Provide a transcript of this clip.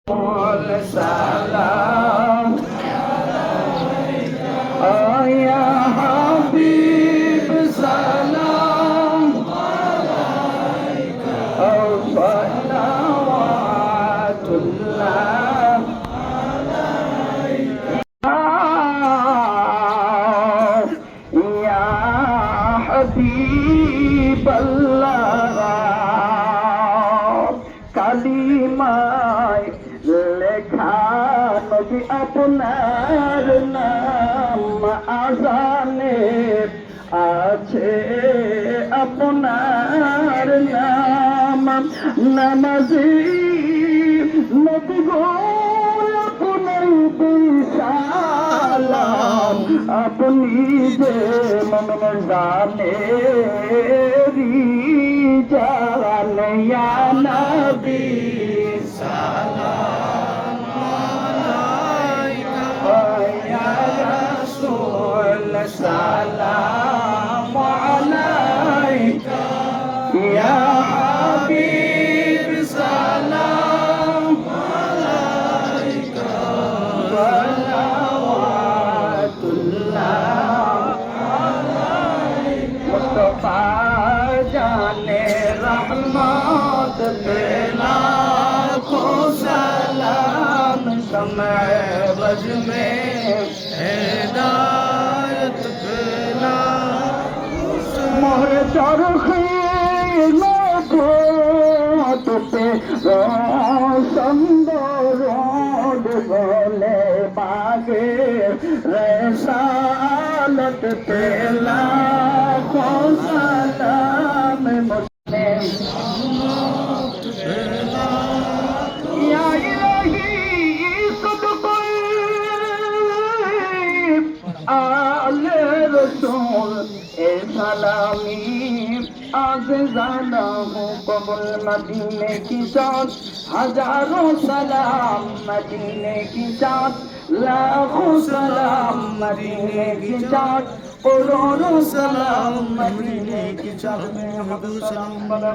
والسلام يا حبيب سلام صلوات الله يا حبيب الله কালিমায় লেখা নবী আপনার নাম আজানে আছে আপনার নাম নামাজি নবী গো আপনার সালাম আপনি যে মনের জানে জানে ইয়া নবী সালাম আলাইকা ইয়া রাসূল সালাম আলাইকা ইয়া হাবিব সালাম আলাইকা সালাওয়াতুল্লাহ আলাইকা মুস্তাফা জানে रहमत पेला को सलाम समय बज में हिदायत पेला मोर चरखे में घोट पे सुंदर रोड बोले बागे रसालत पेला को सलाम يا إلهي صدق آل رسول سلامی आज़ाना हो कबुल मदीने की चाँद हजारों सलाम मदीने की चाँद लाखों सलाम मदीने की चाँद करोड़ों सलाम मदीने की चाँद में सलाम बना